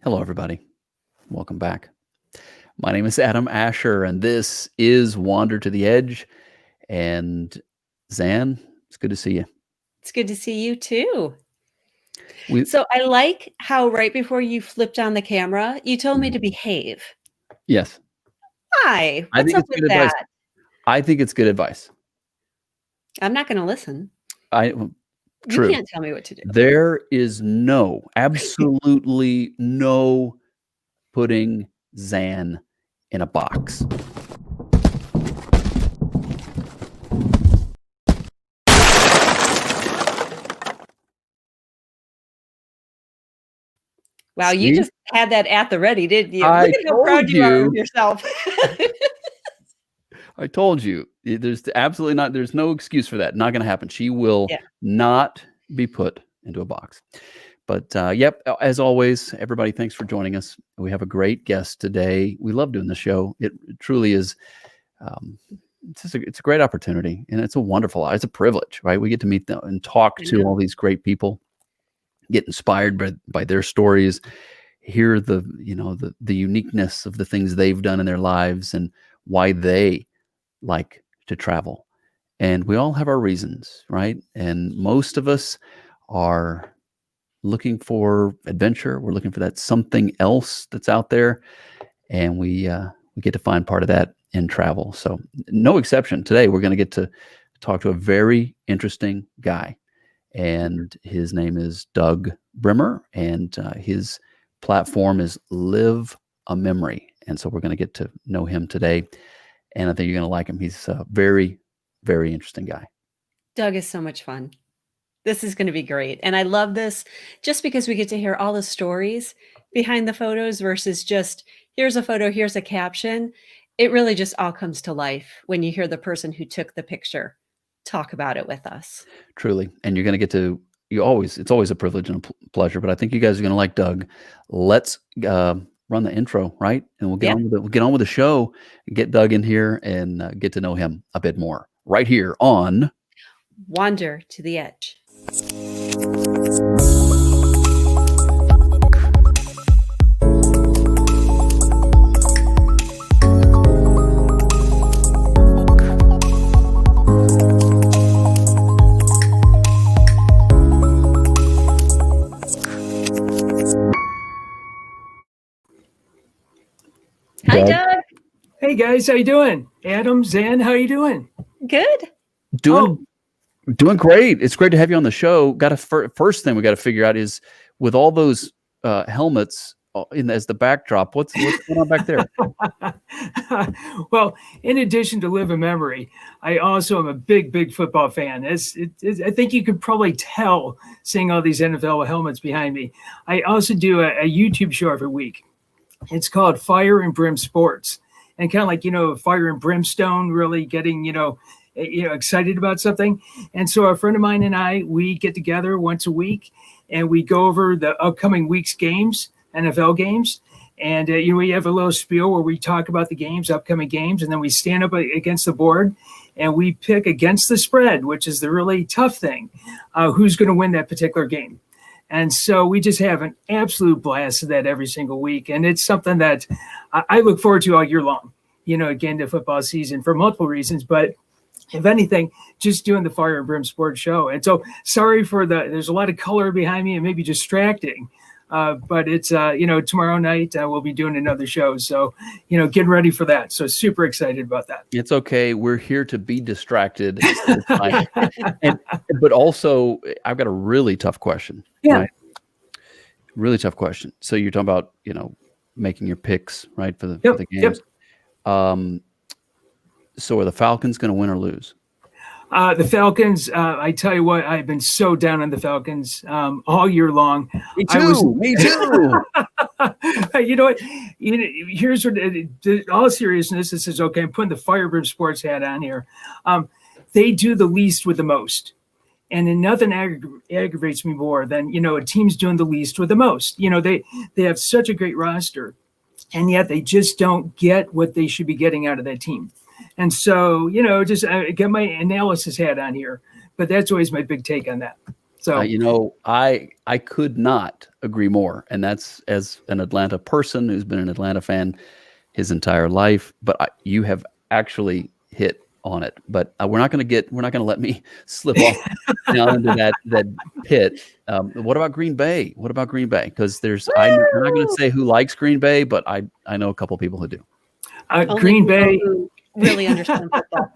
Hello, everybody. Welcome back. My name is Adam Asher, and this is Wander to the Edge. And Zan, it's good to see you. It's good to see you too. We So I like how right before you flipped on the camera, you told me to behave. Yes, Why? I What's think up it's with good advice. that? I think it's good advice. I'm not going to listen. You True. can't tell me what to do. There is absolutely no putting Zan in a box. Wow, you See? just had that at the ready, didn't you? I Look at how told proud you are of you. yourself. I told you. There's absolutely not. There's no excuse for that. Not going to happen. She will Yeah. not be put into a box. But yep, as always, everybody, thanks for joining us. We have a great guest today. We love doing the show. It truly is. It's a great opportunity, and it's a privilege, right? We get to meet them and talk I to know. all these great people, get inspired by their stories, hear the uniqueness of the things they've done in their lives and why they like to travel. And we all have our reasons, right? And most of us are looking for adventure. We're looking for that something else that's out there, and we get to find part of that in travel. So, no exception. Today, we're going to get to talk to a very interesting guy, and his name is Doug Brimmer, and his platform is Live a Memory. And so, we're going to get to know him today, and I think you're going to like him. He's a very, very interesting guy. Doug is so much fun. This is going to be great. And I love this just because we get to hear all the stories behind the photos versus just here's a photo, here's a caption. It really just all comes to life when you hear the person who took the picture talk about it with us. Truly. And you're going to get to, it's always a privilege and a pleasure, but I think you guys are going to like Doug. Let's run the intro, right? And we'll get on with the show, get Doug in here and get to know him a bit more right here on Wander to the Edge. Hi, Doug. Hey guys, how you doing? Adam, Zan, how you doing? Good. Doing great. It's great to have you on the show. First thing we got to figure out is with all those helmets as the backdrop, what's going on back there? Well, in addition to Live a Memory, I also am a big football fan. I think you could probably tell seeing all these NFL helmets behind me. I also do a YouTube show every week. It's called Fire and Brim Sports, and kind of like fire and brimstone, really getting excited about something. And so a friend of mine and I, we get together once a week and we go over the upcoming week's games, NFL games. And, we have a little spiel where we talk about the games, upcoming games, and then we stand up against the board and we pick against the spread, which is the really tough thing, who's going to win that particular game. And so we just have an absolute blast of that every single week. And it's something that I look forward to all year long, again, the football season for multiple reasons. But if anything, just doing the Fire and Brim Sports show. And so sorry for there's a lot of color behind me and maybe distracting. But it's, tomorrow night we'll be doing another show. So, getting ready for that. So super excited about that. It's okay. We're here to be distracted. But also, I've got a really tough question. Yeah. Right? Really tough question. So you're talking about, making your picks, right, for the games. Yep. So are the Falcons going to win or lose? The Falcons, I tell you what, I've been so down on the Falcons all year long. Me too. You know what? Here's what, all seriousness, this is okay. I'm putting the Firebird Sports hat on here. They do the least with the most. And nothing aggravates me more than, a team's doing the least with the most. They have such a great roster, and yet they just don't get what they should be getting out of that team. And so, just get my analysis hat on here, but that's always my big take on that. So, I could not agree more, and that's as an Atlanta person who's been an Atlanta fan his entire life. But you have actually hit on it. But we're not going to let me slip off down into that pit. What about Green Bay? What about Green Bay? Because I'm not going to say who likes Green Bay, but I know a couple people who do. Green Bay who really understand football.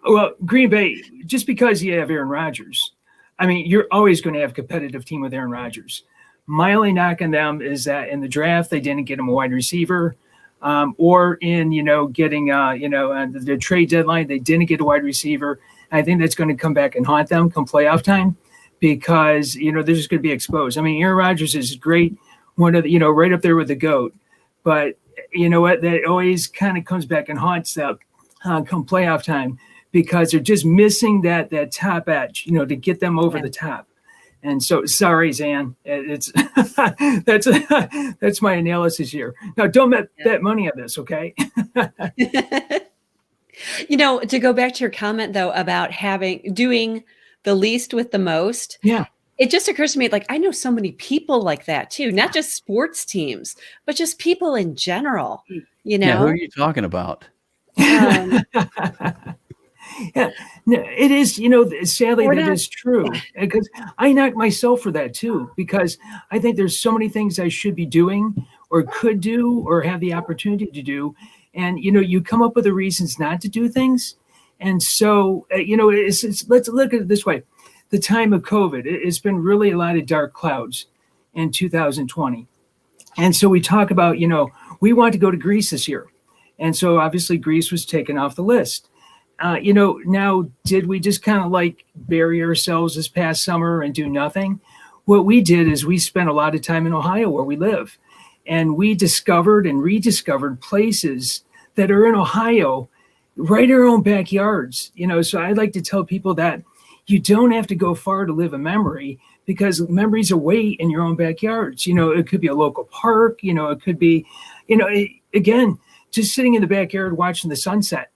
Well, Green Bay, just because you have Aaron Rodgers, I mean, you're always going to have a competitive team with Aaron Rodgers. My only knock on them is that in the draft, they didn't get him a wide receiver, or in, getting, the trade deadline, they didn't get a wide receiver. And I think that's going to come back and haunt them come playoff time because, they're just going to be exposed. I mean, Aaron Rodgers is great, one of the, right up there with the GOAT. But you know what? That always kind of comes back and haunts them come playoff time, because they're just missing that top edge, to get them over the top. And so, sorry, Zan, it's that's my analysis here. Now, don't bet money on this, okay? To go back to your comment though about doing the least with the most. Yeah. It just occurs to me, like, I know so many people like that too, not just sports teams, but just people in general. Yeah, who are you talking about? Yeah, no, it is, sadly that is true, because I knock myself for that too, because I think there's so many things I should be doing or could do or have the opportunity to do. And, you come up with the reasons not to do things. And so, let's look at it this way. The time of COVID, it's been really a lot of dark clouds in 2020. And so we talk about, we want to go to Greece this year. And so obviously Greece was taken off the list. Now, did we just kind of like bury ourselves this past summer and do nothing? What we did is we spent a lot of time in Ohio where we live, and we discovered and rediscovered places that are in Ohio, right in our own backyards. So I like to tell people that you don't have to go far to live a memory, because memories await in your own backyards. It could be a local park, it could be, again, just sitting in the backyard watching the sunset.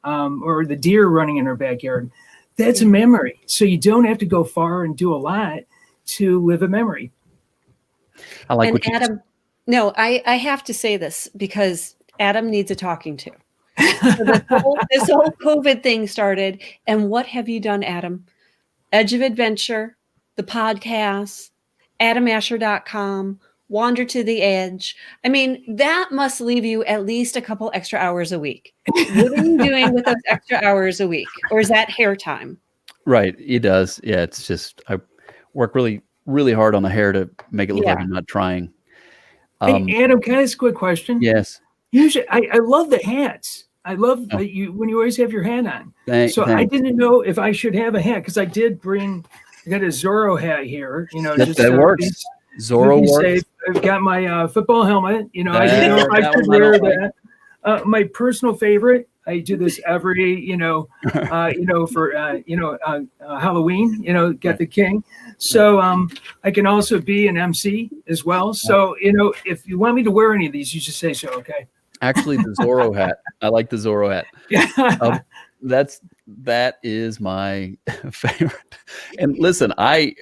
Or the deer running in our backyard. That's a memory. So you don't have to go far and do a lot to live a memory. I like what Adam, no, I have to say this because Adam needs a talking to. So this whole COVID thing started. And what have you done, Adam? Edge of Adventure, the podcast, adamasher.com, Wander to the Edge. I mean, that must leave you at least a couple extra hours a week. What are you doing with those extra hours a week? Or is that hair time? Right. It does. Yeah. It's just, I work really, really hard on the hair to make it look like I'm not trying. Hey, Adam, can I ask a quick question? Yes. Usually, I love the hats. I love that when you always have your hat on. Thanks. I didn't know if I should have a hat, because I got a Zorro hat here. That works. Zorro works. Safe. I've got my football helmet. I didn't know if I should wear that. My personal favorite. I do this every, for Halloween. Get the king. So I can also be an MC as well. So if you want me to wear any of these, you just say so. Okay. Actually, the Zorro hat. I like the Zorro hat. Yeah. That is my favorite. And listen, I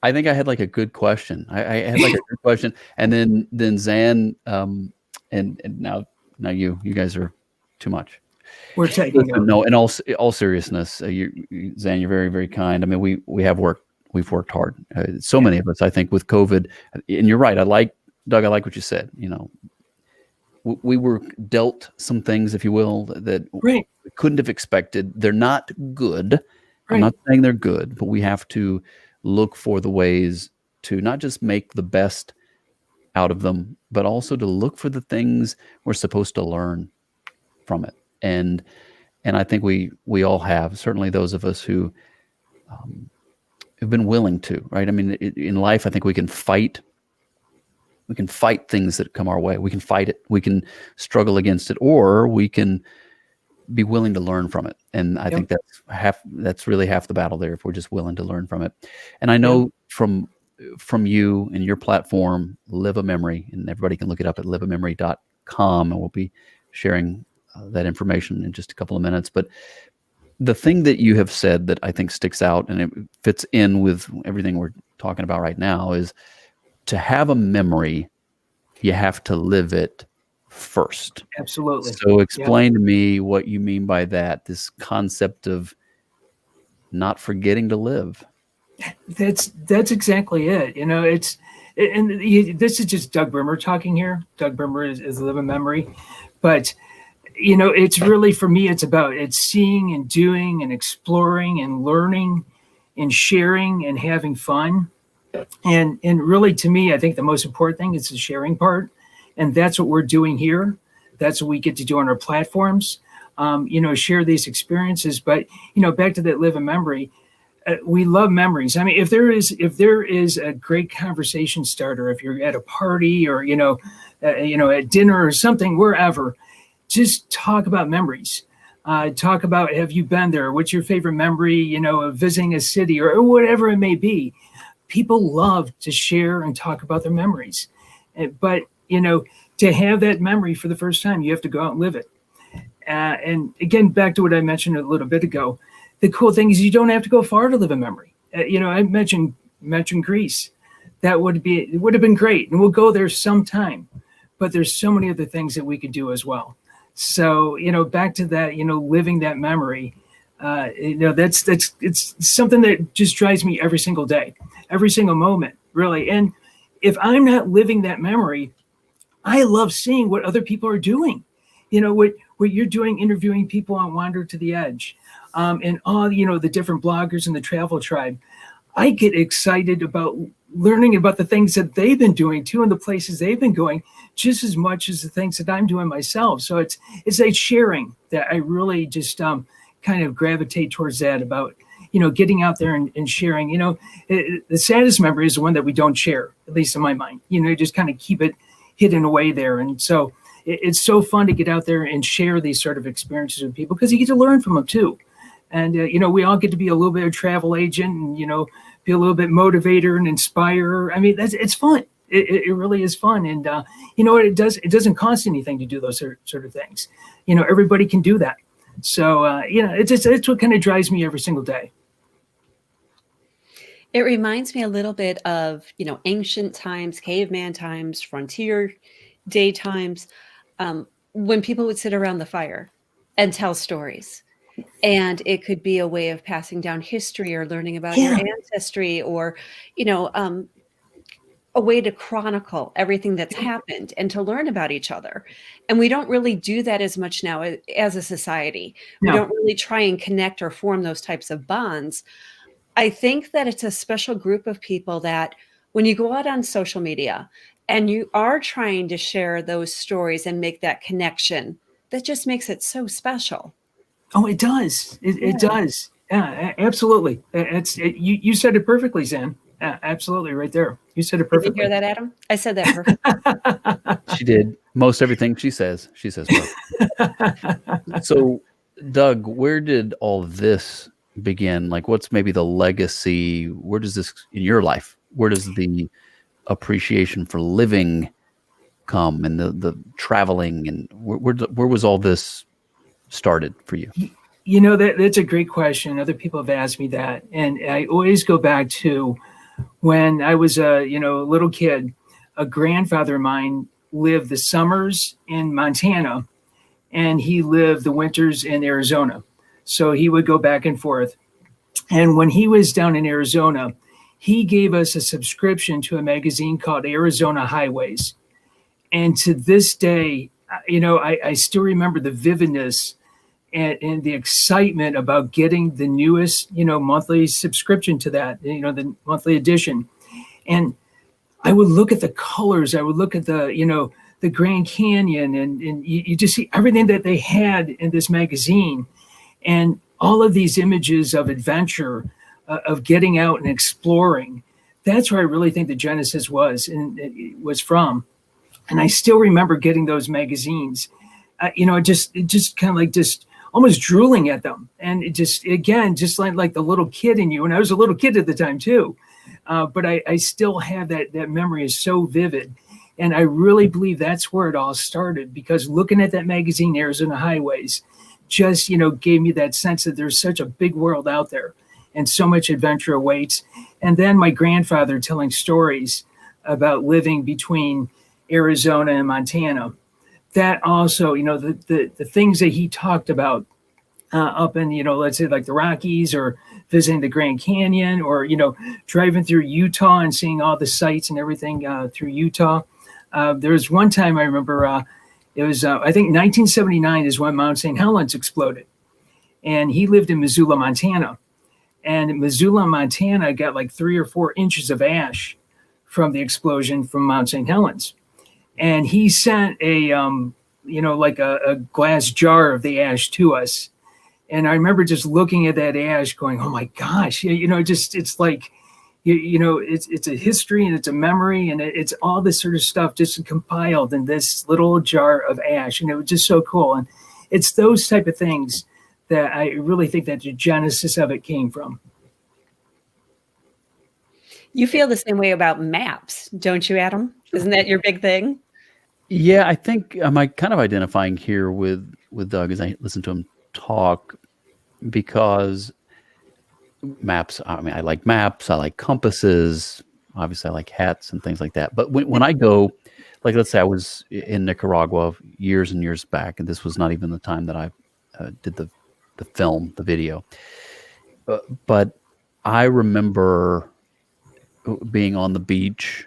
think I had like a good question. I had like a good question, and then Zan, and now you guys are too much. We're taking no. In all seriousness, Zan, you're very, very kind. I mean, we've worked hard. So many of us, I think, with COVID. And you're right. Doug. I like what you said. We were dealt some things, if you will, that we couldn't have expected. They're not good. Right. I'm not saying they're good, but we have to look for the ways to not just make the best out of them, but also to look for the things we're supposed to learn from it. And I think we all have, certainly those of us who have been willing to, right? I mean, in life, I think we can fight things that come our way. We can fight it. We can struggle against it, or we can be willing to learn from it. And I think that's really half the battle there, if we're just willing to learn from it. And I know from you and your platform, Live a Memory, and everybody can look it up at liveamemory.com, and we'll be sharing that information in just a couple of minutes. But the thing that you have said that I think sticks out and it fits in with everything we're talking about right now is to have a memory, you have to live it first. Absolutely. So Yep. explain to me what you mean by that, this concept of not forgetting to live. That's exactly it. You know, this is just Doug Brimmer talking here. Doug Brimmer is Live in Memory, but you know, it's really, for me, it's seeing and doing and exploring and learning and sharing and having fun. And really, to me, I think the most important thing is the sharing part, and that's what we're doing here. That's what we get to do on our platforms. You know, share these experiences. But you know, back to that Live in Memory, we love memories. I mean, if there is a great conversation starter, if you're at a party or at dinner or something, wherever, just talk about memories. Talk about, have you been there? What's your favorite memory? You know, of visiting a city or whatever it may be. People love to share and talk about their memories, but you know, to have that memory for the first time, you have to go out and live it. And again, back to what I mentioned a little bit ago, the cool thing is you don't have to go far to live a memory. You know, I mentioned Greece. It would have been great, and we'll go there sometime. But there's so many other things that we could do as well. So you know, back to that, you know, living that memory. You know, it's something that just drives me every single day, every single moment, really. And if I'm not living that memory, I love seeing what other people are doing. You know, what you're doing, interviewing people on Wander to the Edge, and all, you know, the different bloggers in the travel tribe. I get excited about learning about the things that they've been doing too, and the places they've been going, just as much as the things that I'm doing myself. So it's a sharing that I really just kind of gravitate towards, that about, you know, getting out there and sharing. You know, the saddest memory is the one that we don't share, at least in my mind. You know, you just kind of keep it hidden away there. And so it's so fun to get out there and share these sort of experiences with people, because you get to learn from them too. And, you know, we all get to be a little bit of a travel agent and, you know, be a little bit motivator and inspire. I mean, it's fun. It really is fun. And, you know, it doesn't cost anything to do those sort of things. You know, everybody can do that. So, you know, it's what kind of drives me every single day. It reminds me a little bit of, you know, ancient times, caveman times, frontier day times, when people would sit around the fire and tell stories. And it could be a way of passing down history or learning about your Yeah. ancestry, or, you know, a way to chronicle everything that's happened and to learn about each other. And we don't really do that as much now as a society. We No. don't really try and connect or form those types of bonds. I think that it's a special group of people that when you go out on social media and you are trying to share those stories and make that connection, that just makes it so special. Oh, it does. It does. Yeah, absolutely. You said it perfectly, Zen. Absolutely, right there. You said it Did you perfectly. hear that, Adam? I said that perfectly. She did most everything she says. She says perfect. So, Doug, where did all this begin? Like, what's maybe the legacy? Where does this in your life? Where does the appreciation for living come, and the traveling, and where was all this started for you? You know, that's a great question. Other people have asked me that, and I always go back to when I was a little kid. A grandfather of mine lived the summers in Montana, and he lived the winters in Arizona. So he would go back and forth. And when he was down in Arizona, he gave us a subscription to a magazine called Arizona Highways. And to this day, you know, I still remember the vividness and the excitement about getting the newest, you know, monthly subscription to that, you know, the monthly edition. And I would look at the colors. I would look at the Grand Canyon, and you just see everything that they had in this magazine, and all of these images of adventure, of getting out and exploring. That's where I really think the genesis was, and it was from. And I still remember getting those magazines. You know, it just kind of like just almost drooling at them, and it just, again, just like the little kid in you. And I was a little kid at the time too, but I still have that memory is so vivid. And I really believe that's where it all started, because looking at that magazine, Arizona Highways, just, gave me that sense that there's such a big world out there and so much adventure awaits. And then my grandfather telling stories about living between Arizona and Montana. That also, the things that he talked about up in, let's say like the Rockies, or visiting the Grand Canyon, or, driving through Utah and seeing all the sights and everything through Utah. There was one time I remember, it was, I think 1979 is when Mount St. Helens exploded. And he lived in Missoula, Montana. And Missoula, Montana got like 3 or 4 inches of ash from the explosion from Mount St. Helens. And he sent a, like a glass jar of the ash to us. And I remember just looking at that ash going, oh my gosh, it's like, it's a history and it's a memory, and it's all this sort of stuff just compiled in this little jar of ash. And it was just so cool. And it's those type of things that I really think that the genesis of it came from. You feel the same way about maps, don't you, Adam? Isn't that your big thing? Yeah, I think I'm kind of identifying here with Doug as I listen to him talk, because maps, I mean, I like maps, I like compasses, obviously I like hats and things like that. But when I go, like, let's say I was in Nicaragua years and years back, and this was not even the time that I did the film, the video. But I remember being on the beach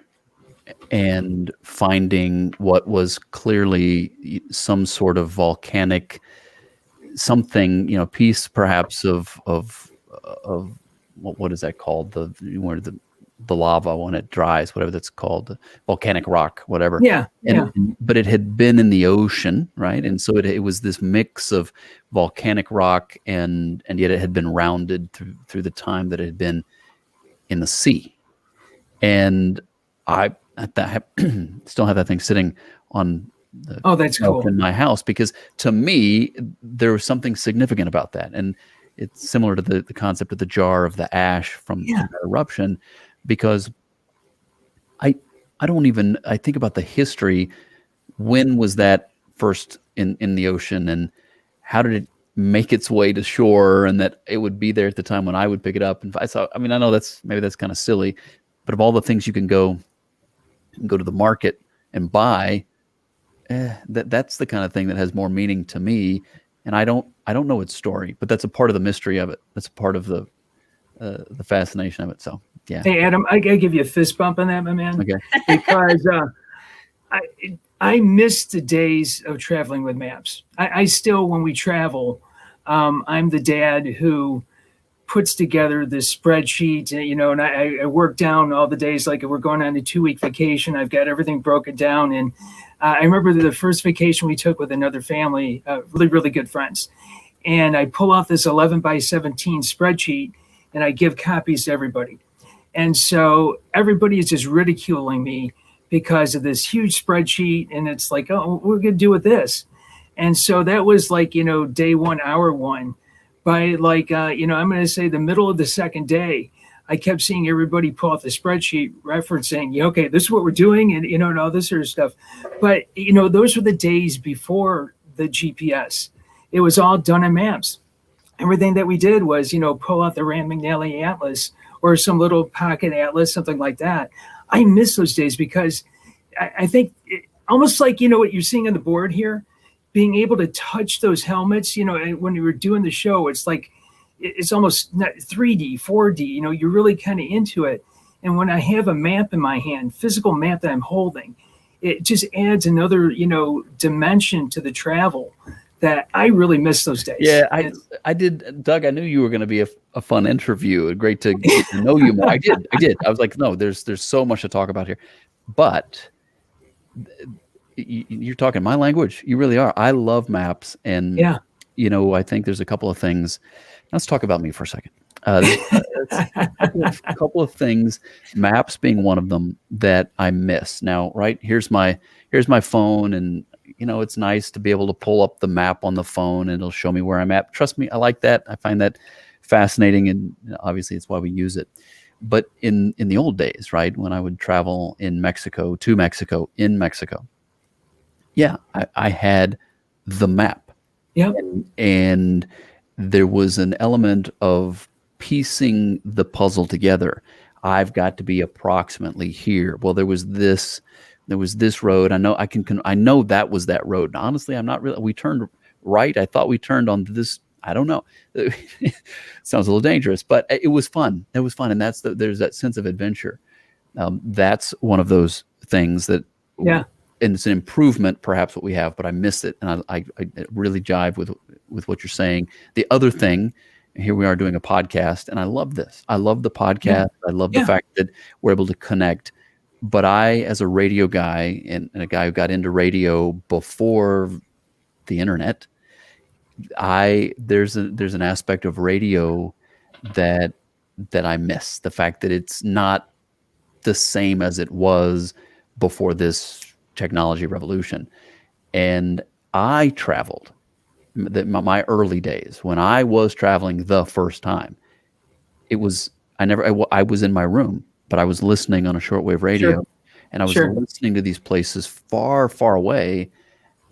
and finding what was clearly some sort of volcanic something, piece perhaps of what is that called? Where the lava, when it dries, whatever that's called, volcanic rock, whatever. Yeah. But it had been in the ocean, right? And so it was this mix of volcanic rock and yet it had been rounded through the time that it had been in the sea. And I still have that thing sitting on that's cool in my house, because to me there was something significant about that. And it's similar to the concept of the jar of the ash from the eruption, because I think about the history. When was that first in the ocean, and how did it make its way to shore, and that it would be there at the time when I would pick it up. And I know that's kind of silly, but of all the things you can go to the market and buy, that's the kind of thing that has more meaning to me. And I don't know its story, but that's a part of the mystery of it. That's a part of the fascination of it. So yeah. Hey Adam, I gotta give you a fist bump on that, my man. Okay. Because I miss the days of traveling with maps. I still, when we travel, I'm the dad who puts together this spreadsheet, and I work down all the days. Like if we're going on a 2-week vacation, I've got everything broken down. And I remember the first vacation we took with another family, really, really good friends. And I pull off this 11 by 17 spreadsheet and I give copies to everybody. And so everybody is just ridiculing me because of this huge spreadsheet. And it's like, oh, what are we going to do with this? And so that was like, day 1, hour 1. By like, I'm going to say the middle of the second day, I kept seeing everybody pull out the spreadsheet referencing, okay, this is what we're doing, and, and all this sort of stuff. But, those were the days before the GPS. It was all done in maps. Everything that we did was, pull out the Rand McNally Atlas or some little pocket atlas, something like that. I miss those days because I think almost like, what you're seeing on the board here, being able to touch those helmets, when you were doing the show, it's like, it's almost 3D, 4D, you're really kind of into it. And when I have a map in my hand, physical map that I'm holding, it just adds another, dimension to the travel that I really miss those days. Yeah, I did, Doug. I knew you were going to be a fun interview. Great to get to know you more. I did. I was like, no, there's so much to talk about here. But you're talking my language. You really are. I love maps, and I think there's a couple of things. Let's talk about me for a second. A couple of things, maps being one of them, that I miss. Now, right, here's my phone, and it's nice to be able to pull up the map on the phone and it'll show me where I'm at. Trust me, I like that. I find that fascinating, and obviously it's why we use it. But in the old days, right, when I would travel in Mexico, yeah, I had the map. Yep. And there was an element of piecing the puzzle together. I've got to be approximately here. Well, there was this road. I know I know that was that road. And honestly, I'm not really. We turned right. I thought we turned on this. I don't know. Sounds a little dangerous, but it was fun. It was fun, and there's that sense of adventure. That's one of those things that, Yeah. and it's an improvement, perhaps what we have, but I miss it, and I really jive with what you're saying. The other thing, here we are doing a podcast, and I love this. I love the Yeah. podcast. I love the Yeah. fact that we're able to connect. But I, as a radio guy and a guy who got into radio before the internet, there's an aspect of radio that I miss. The fact that it's not the same as it was before this technology revolution. And I traveled my early days when I was traveling the first time. It was I was in my room, but I was listening on a shortwave Sure. radio, and I was Sure. listening to these places far, far away.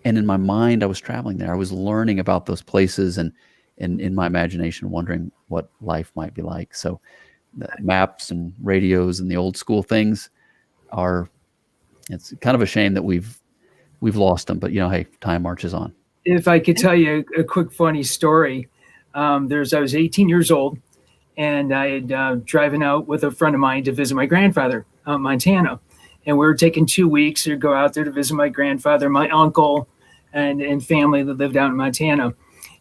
And in my mind, I was traveling there. I was learning about those places, and in my imagination, wondering what life might be like. So, the maps and radios and the old school things are. It's kind of a shame that we've lost them, but hey, time marches on. If I could tell you a quick funny story, I was 18 years old, and I had driven out with a friend of mine to visit my grandfather out in Montana, and we were taking 2 weeks to go out there to visit my grandfather, my uncle, and family that lived out in Montana.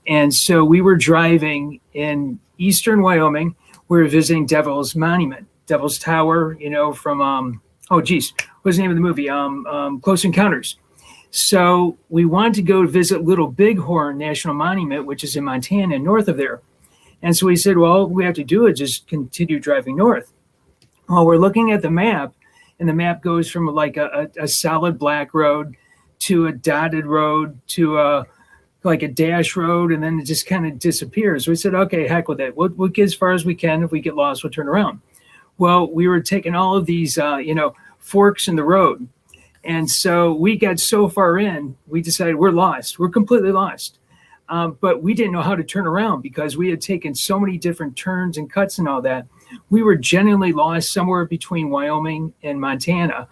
And so we were driving in eastern Wyoming. We were visiting Devil's Monument, Devil's Tower, from oh geez, what's the name of the movie? Close Encounters. So we wanted to go visit Little Bighorn National Monument, which is in Montana, north of there. And so we said, well, all we have to do is just continue driving north. Well, we're looking at the map, and the map goes from like a solid black road to a dotted road to like a dash road, and then it just kind of disappears. So we said, okay, heck with it. We'll get as far as we can. If we get lost, we'll turn around. Well, we were taking all of these, forks in the road. And so we got so far in, we decided we're lost. We're completely lost. But we didn't know how to turn around because we had taken so many different turns and cuts and all that. We were genuinely lost somewhere between Wyoming and Montana.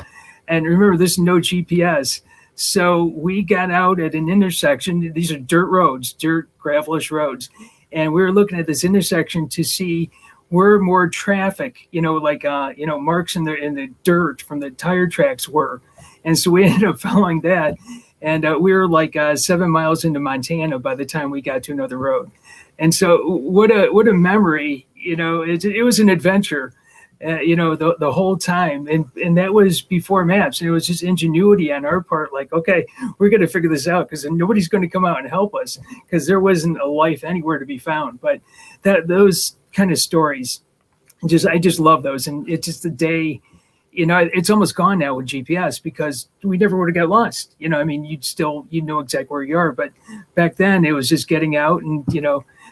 And remember, there's no GPS. So we got out at an intersection. These are dirt roads, dirt, gravelish roads. And we were looking at this intersection to see where more traffic, marks in the dirt from the tire tracks were. And so we ended up following that. And we were like 7 miles into Montana by the time we got to another road. And so what a memory, it was an adventure, the whole time. And that was before maps. And it was just ingenuity on our part. Like, okay, we're going to figure this out because nobody's going to come out and help us because there wasn't a life anywhere to be found. But those kind of stories, I just love those. And it's just the day, it's almost gone now with GPS because we never would have got lost. You'd know exactly where you are. But back then it was just getting out and,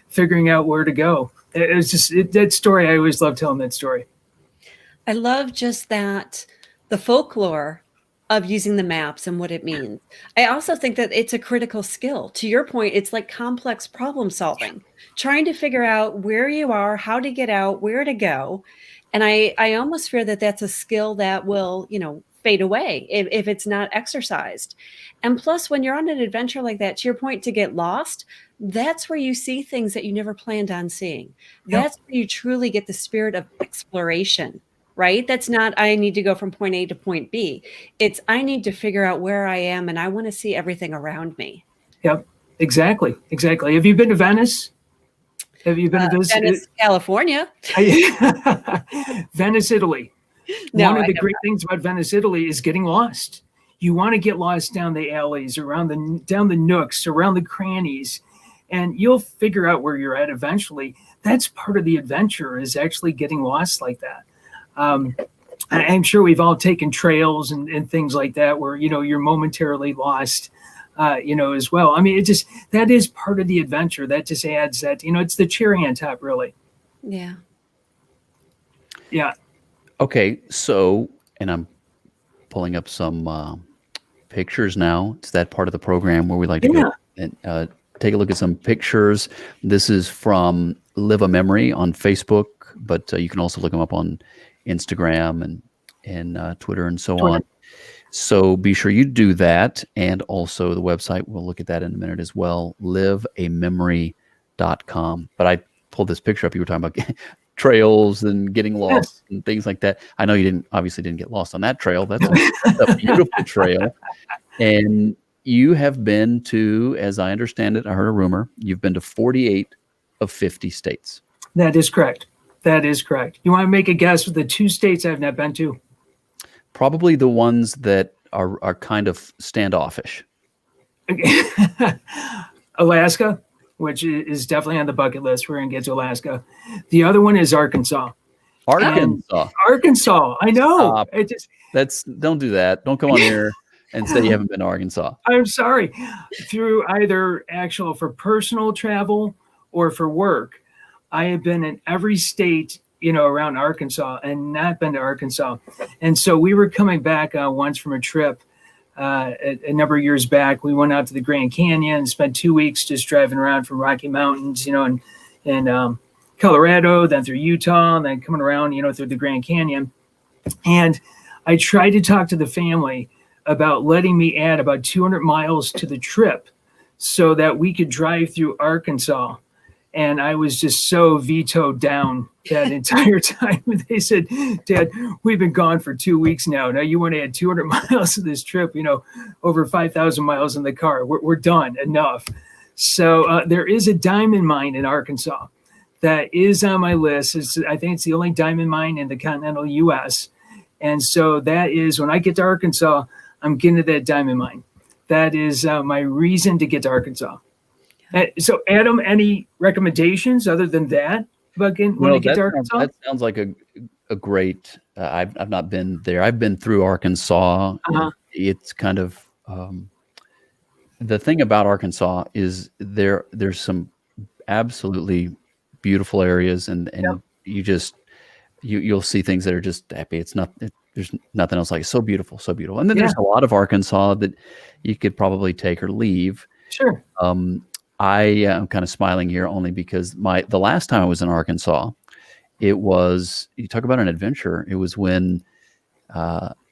figuring out where to go. It was just that story. I always love telling that story. I love just that, the folklore of using the maps and what it means. I also think that it's a critical skill. To your point, it's like complex problem solving, trying to figure out where you are, how to get out, where to go. And I almost fear that that's a skill that will, fade away if it's not exercised. And plus, when you're on an adventure like that, to your point, to get lost, that's where you see things that you never planned on seeing. That's where you truly get the spirit of exploration, right? That's not, I need to go from point A to point B. It's, I need to figure out where I am and I want to see everything around me. Yep, exactly. Have you been to Venice? Have you been to Venice, California? Venice, Italy. No, One of the great things about Venice, Italy is getting lost. You want to get lost down the alleys, down the nooks, around the crannies, and you'll figure out where you're at eventually. That's part of the adventure, is actually getting lost like that. I'm sure we've all taken trails and things like that where, you're momentarily lost, as well. I mean, that is part of the adventure. That just adds that, it's the cherry on top, really. Yeah. Yeah. Okay, so, and I'm pulling up some pictures now. It's that part of the program where we like to go and take a look at some pictures. This is from Live a Memory on Facebook, but you can also look them up on Instagram and Twitter and so on. Twitter. So be sure you do that. And also the website, we'll look at that in a minute as well, liveamemory.com. But I pulled this picture up. You were talking about trails and getting lost and things like that. I know you obviously didn't get lost on that trail. That's a beautiful trail. And you have been to, as I understand it, I heard a rumor, you've been to 48 of 50 states. That is correct. That is correct. You want to make a guess with the 2 states I've not been to? Probably the ones that are kind of standoffish. Alaska, which is definitely on the bucket list. We're going to get to Alaska. The other one is Arkansas. Arkansas. I know. Don't do that. Don't come on here and say you haven't been to Arkansas. I'm sorry. Through either for personal travel or for work, I have been in every state, around Arkansas and not been to Arkansas. And so we were coming back once from a trip a number of years back. We went out to the Grand Canyon and spent 2 weeks just driving around from Rocky Mountains, in Colorado, then through Utah, and then coming around, through the Grand Canyon. And I tried to talk to the family about letting me add about 200 miles to the trip so that we could drive through Arkansas. And I was just so vetoed down that entire time. They said, Dad, we've been gone for 2 weeks now. Now you want to add 200 miles to this trip, over 5,000 miles in the car. We're done. Enough. So there is a diamond mine in Arkansas that is on my list. I think it's the only diamond mine in the continental U.S. And so that is, when I get to Arkansas, I'm getting to that diamond mine. That is my reason to get to Arkansas. So, Adam, any recommendations other than that about when I get to Arkansas? That sounds like a great. I've not been there. I've been through Arkansas. It's kind of the thing about Arkansas is there's some absolutely beautiful areas, and you'll see things that are just happy. There's nothing else like it. So beautiful, so beautiful. And then there's a lot of Arkansas that you could probably take or leave. Sure. I am kind of smiling here only because the last time I was in Arkansas, you talk about an adventure. It was when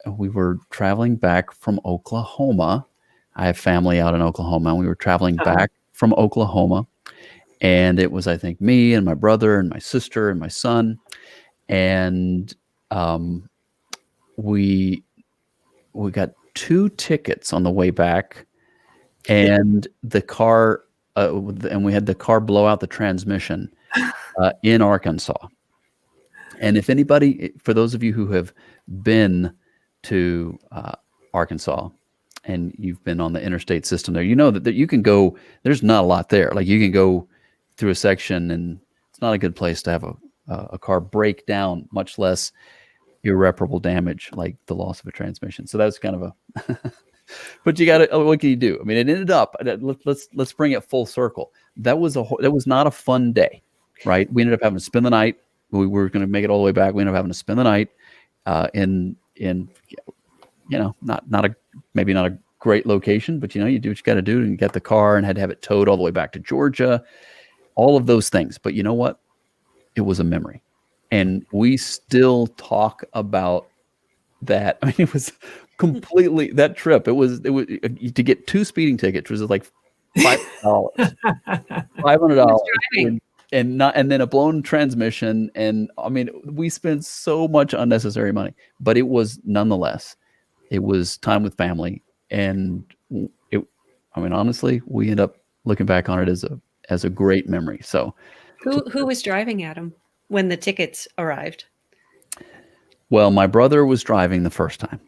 we were traveling back from Oklahoma. I have family out in Oklahoma, and we were traveling back from Oklahoma. And it was, I think, me and my brother and my sister and my son. And we got 2 tickets on the way back, and the car, and we had the car blow out the transmission in Arkansas. And if anybody, for those of you who have been to Arkansas and you've been on the interstate system there, you know that you can go, there's not a lot there. Like you can go through a section, and it's not a good place to have a car break down, much less irreparable damage like the loss of a transmission. So that's kind of a but what can you do? I mean, it ended up, let's bring it full circle. That was not a fun day, right? We ended up having to spend the night. We were going to make it all the way back. We ended up having to spend the night in maybe not a great location, but you do what you got to do, and get the car, and had to have it towed all the way back to Georgia, all of those things. But you know what? It was a memory. And we still talk about that. I mean, it was completely that trip. It was to get 2 speeding tickets was like $500, $500, and then a blown transmission. And I mean, we spent so much unnecessary money, but it was nonetheless, it was time with family. And honestly, we end up looking back on it as a great memory. So who was driving, Adam, when the tickets arrived? Well, my brother was driving the first time,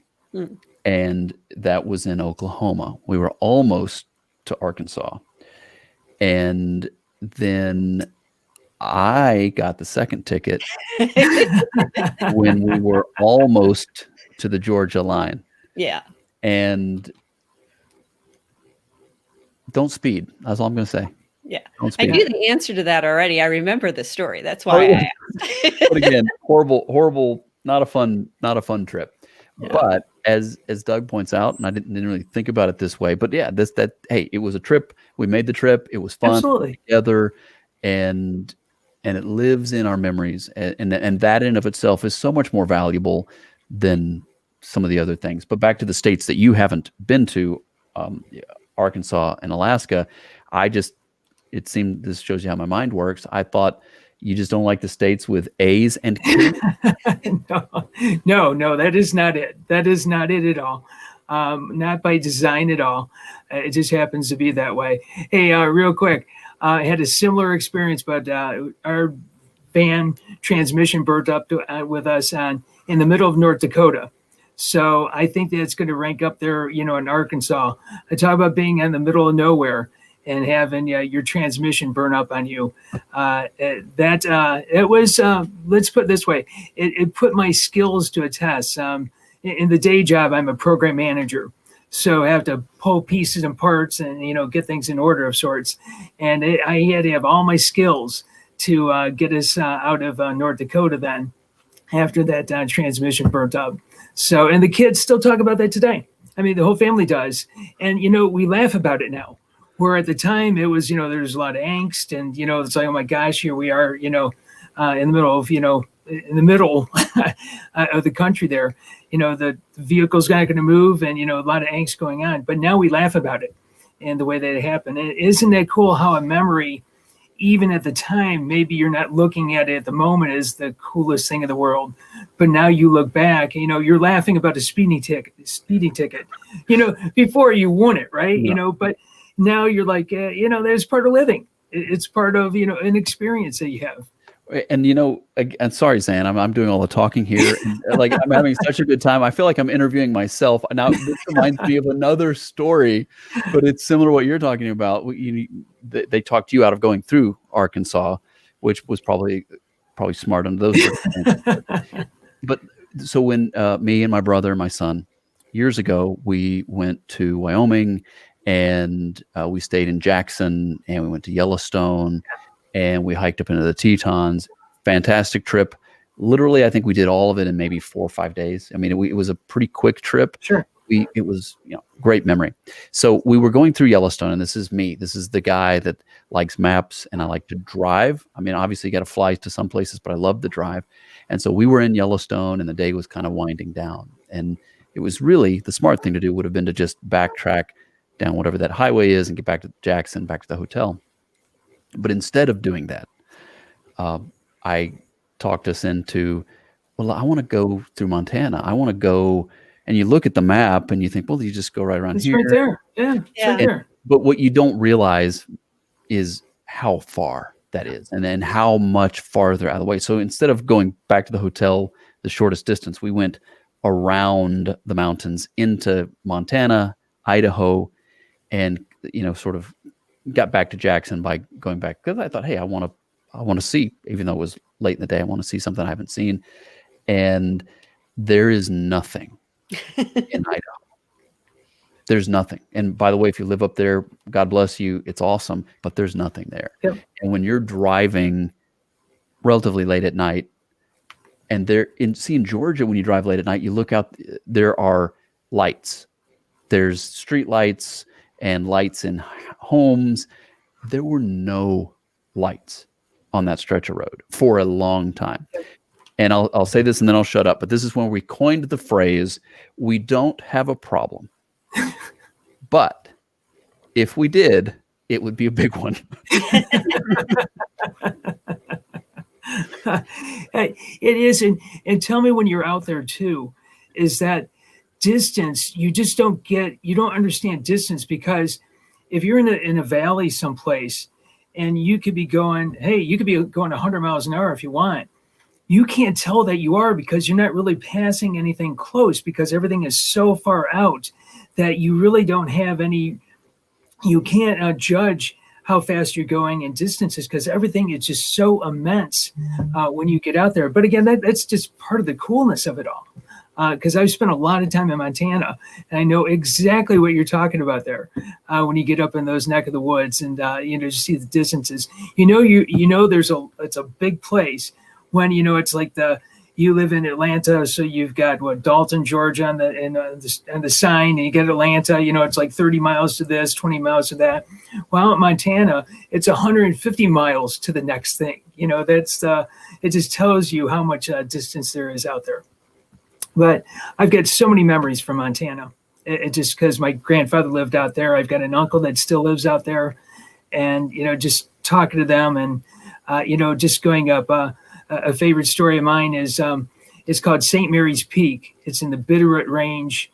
and that was in Oklahoma. We were almost to Arkansas, and then I got the second ticket when we were almost to the Georgia line. Yeah. And don't speed. That's all I'm going to say. Yeah. I knew the answer to that already. I remember the story. That's why I asked. But again, horrible, not a fun trip. Yeah. But as Doug points out, and I didn't really think about it this way, but yeah, hey, it was a trip. We made the trip. It was fun Absolutely. together, and it lives in our memories, and that in of itself is so much more valuable than some of the other things. But back to the states that you haven't been to, yeah, Arkansas and Alaska, I just it seemed this shows you how my mind works. I thought you just don't like the states with A's and K's. No, that is not it. That is not it at all. Not by design at all. It just happens to be that way. Hey, real quick, I had a similar experience, but our van transmission burnt up with us in the middle of North Dakota. So I think that's going to rank up there, in Arkansas. I talk about being in the middle of nowhere and having your transmission burn up on you. It was, let's put it this way, it put my skills to a test. In the day job, I'm a program manager. So I have to pull pieces and parts and, get things in order of sorts. And I had to have all my skills to get us out of North Dakota then after that transmission burnt up. So, and the kids still talk about that today. I mean, the whole family does. And, we laugh about it now. Where at the time it was, there's a lot of angst and, it's like, oh my gosh, here we are, in the middle of, in the middle of the country there, the vehicle's not going to move and, a lot of angst going on. But now we laugh about it and the way that it happened. And isn't that cool how a memory, even at the time, maybe you're not looking at it at the moment as the coolest thing in the world, but now you look back, you're laughing about a speeding ticket, before you won it, right? Yeah. But now you're like, that's part of living. It's part of, an experience that you have. And I'm sorry, Zan, I'm doing all the talking here. And, like, I'm having such a good time. I feel like I'm interviewing myself. Now, this reminds me of another story, but it's similar to what you're talking about. They talked you out of going through Arkansas, which was probably smart under those circumstances. But so when me and my brother and my son, years ago, we went to Wyoming and we stayed in Jackson and we went to Yellowstone. And we hiked up into the Tetons. Fantastic trip. Literally, I think we did all of it in maybe 4 or 5 days. I mean, it was a pretty quick trip. Sure. It was, great memory. So we were going through Yellowstone, and this is me. This is the guy that likes maps, and I like to drive. I mean, obviously, you got to fly to some places, but I love the drive. And so we were in Yellowstone, and the day was kind of winding down. And it was really the smart thing to do would have been to just backtrack down whatever that highway is and get back to Jackson, back to the hotel. But instead of doing that, I talked us into, well, I want to go through Montana. I want to go, and you look at the map and you think, well, you just go right around here. It's right there. Yeah, it's right there. But what you don't realize is how far that is, and then how much farther out of the way. So instead of going back to the hotel, the shortest distance, we went around the mountains into Montana, Idaho, and sort of got back to Jackson by going back because I thought, hey, I want to see, even though it was late in the day, I want to see something I haven't seen. And there is nothing in Idaho. There's nothing. And by the way, if you live up there, God bless you, it's awesome, but there's nothing there. Yep. And when you're driving relatively late at night, and in Georgia, when you drive late at night, you look out, there are lights. There's street lights and lights in homes. There were no lights on that stretch of road for a long time. And I'll say this and then I'll shut up. But this is when we coined the phrase, we don't have a problem. But if we did, it would be a big one. Hey, it is. And tell me when you're out there too, is that distance, you don't understand distance, because if you're in a valley someplace and you could be going 100 miles an hour if you want, you can't tell that you are, because you're not really passing anything close, because everything is so far out that you really don't have you can't judge how fast you're going in distances, because everything is just so immense when you get out there. But again, that's just part of the coolness of it all. Because I've spent a lot of time in Montana, and I know exactly what you're talking about there. When you get up in those neck of the woods, and just see the distances, it's a big place. When it's like you live in Atlanta, so you've got what, Dalton, Georgia on the sign, and you get Atlanta. It's like 30 miles to this, 20 miles to that. Well, in Montana, it's 150 miles to the next thing. It just tells you how much distance there is out there. But I've got so many memories from Montana. It just because my grandfather lived out there. I've got an uncle that still lives out there, and just talking to them, and just going up. A favorite story of mine is it's called St. Mary's Peak. It's in the Bitterroot Range,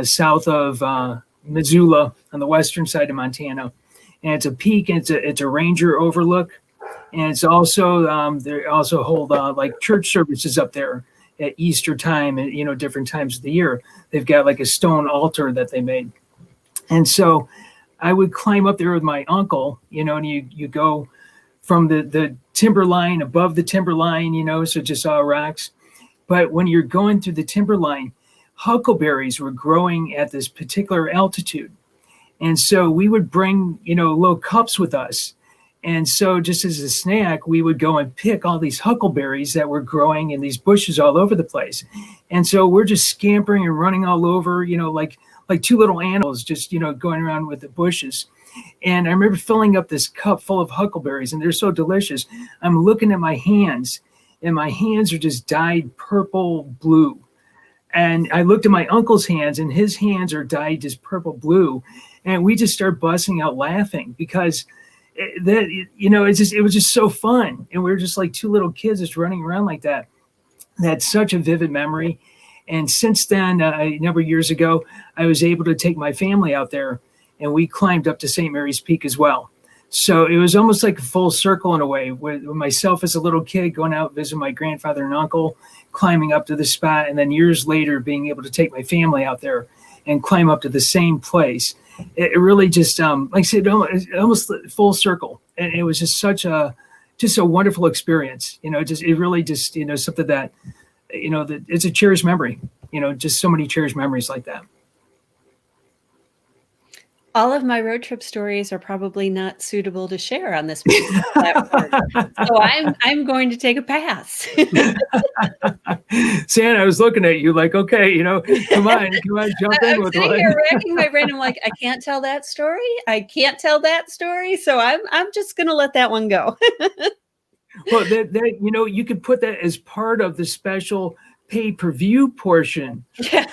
south of Missoula on the western side of Montana, and it's a peak. And it's a ranger overlook, and it's also they also hold like church services up there at Easter time, and different times of the year. They've got like a stone altar that they made, and so I would climb up there with my uncle, and you go from the timberline, above the timberline, so just all rocks. But when you're going through the timberline, huckleberries were growing at this particular altitude, and so we would bring little cups with us. And so just as a snack, we would go and pick all these huckleberries that were growing in these bushes all over the place. And so we're just scampering and running all over, like two little animals, just, going around with the bushes. And I remember filling up this cup full of huckleberries, and they're so delicious. I'm looking at my hands, and my hands are just dyed purple blue. And I looked at my uncle's hands, and his hands are dyed just purple blue. And we just started busting out laughing because it was just so fun. And we were just like two little kids just running around like that. That's such a vivid memory. And since then, a number of years ago, I was able to take my family out there, and we climbed up to St. Mary's Peak as well. So it was almost like a full circle in a way, with myself as a little kid going out visit my grandfather and uncle, climbing up to the spot, and then years later being able to take my family out there and climb up to the same place. It really just, like I said, almost full circle. And it was just such a wonderful experience. It really just, something that, that it's a cherished memory, just so many cherished memories like that. All of my road trip stories are probably not suitable to share on this platform. So I'm going to take a pass. Santa, I was looking at you like, okay, come on, jump in with one. I'm sitting here racking my brain. I'm like, I can't tell that story. I can't tell that story. So I'm just going to let that one go. Well, you could put that as part of the special pay-per-view portion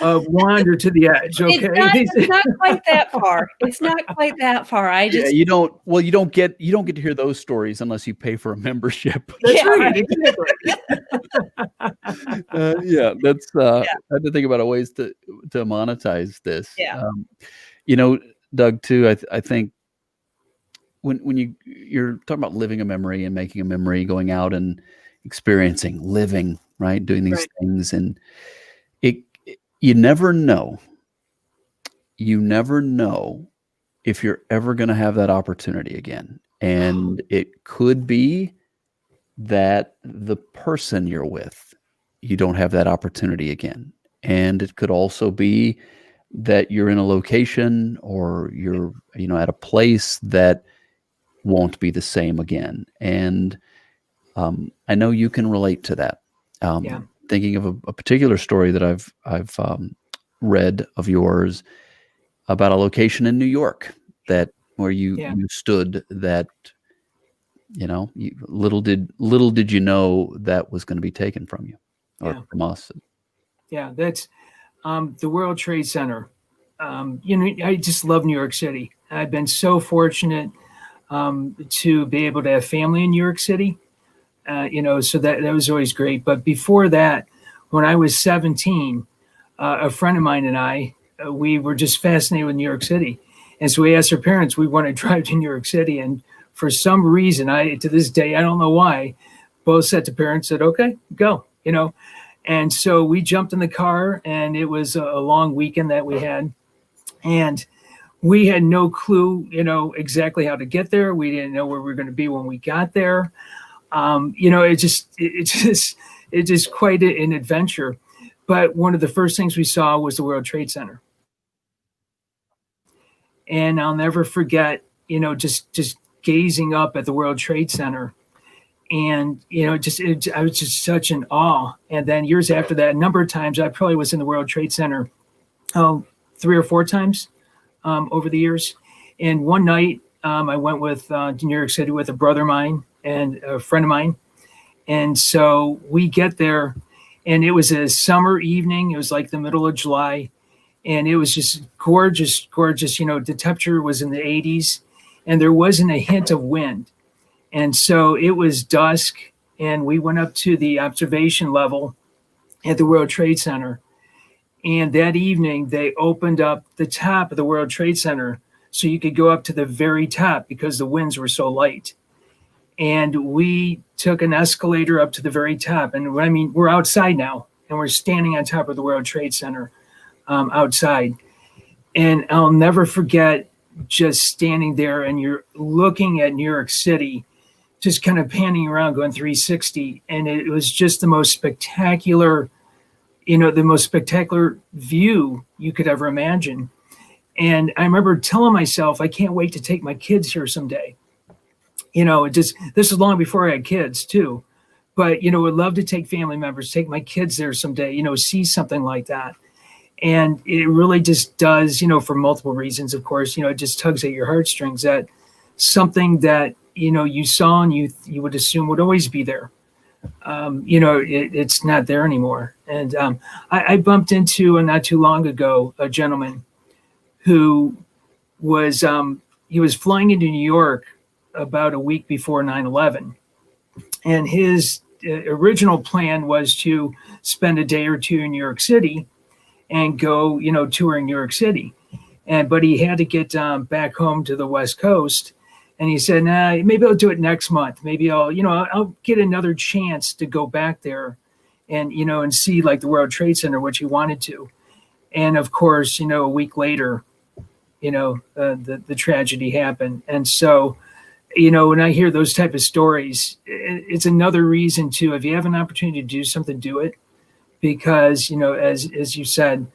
of Wander to the Edge. Okay, it's not quite that far. It's not quite that far. You don't get to hear those stories unless you pay for a membership. That's right. Exactly. I had to think about ways to monetize this. Yeah. Doug, too. I think when you're talking about living a memory and making a memory, going out and experiencing, living, right, doing these things, and you never know if you're ever going to have that opportunity again. And it could be that the person you're with, you don't have that opportunity again. And it could also be that you're in a location or you're, at a place that won't be the same again. And I know you can relate to that. Thinking of a particular story that I've read of yours about a location in New York where you stood that, little did you know that was going to be taken from you or from us. Yeah, that's the World Trade Center. I just love New York City. I've been so fortunate to be able to have family in New York City. So that was always great. But before that, when I was 17, a friend of mine and I, we were just fascinated with New York City. And so we asked our parents, we want to drive to New York City. And for some reason, to this day, I don't know why, both sets of parents said, okay, go, And so we jumped in the car, and it was a long weekend that we had. And we had no clue, exactly how to get there. We didn't know where we were going to be when we got there. It's just quite an adventure. But one of the first things we saw was the World Trade Center. And I'll never forget, just gazing up at the World Trade Center And I was just such in awe. And then years after that, a number of times, I probably was in the World Trade Center, 3 or 4 times over the years. And one night, I went with to New York City with a brother of mine and a friend of mine. And so we get there, and it was a summer evening. It was like the middle of July, and it was just gorgeous, gorgeous. The temperature was in the 80s, and there wasn't a hint of wind. And so it was dusk, and we went up to the observation level at the World Trade Center. And that evening, they opened up the top of the World Trade Center so you could go up to the very top because the winds were so light. And we took an escalator up to the very top. And I mean, we're outside now, and we're standing on top of the World Trade Center outside. And I'll never forget just standing there, and you're looking at New York City, just kind of panning around, going 360. And it was just the most spectacular, the most spectacular view you could ever imagine. And I remember telling myself, I can't wait to take my kids here someday. This was long before I had kids too, but, would love to take family members, take my kids there someday, see something like that. And it really just does, for multiple reasons, of course, it just tugs at your heartstrings, that something that, you saw and you would assume would always be there. It's not there anymore. And I bumped into, not too long ago, a gentleman who was, he was flying into New York about a week before 9/11. And his original plan was to spend a day or two in New York City and go, touring New York City. But he had to get back home to the West Coast. And he said, nah, maybe I'll do it next month. Maybe I'll get another chance to go back there and, and see like the World Trade Center, which he wanted to. And of course, a week later, the tragedy happened. And so, when I hear those type of stories, it's another reason to, if you have an opportunity to do something, do it. Because, as you said,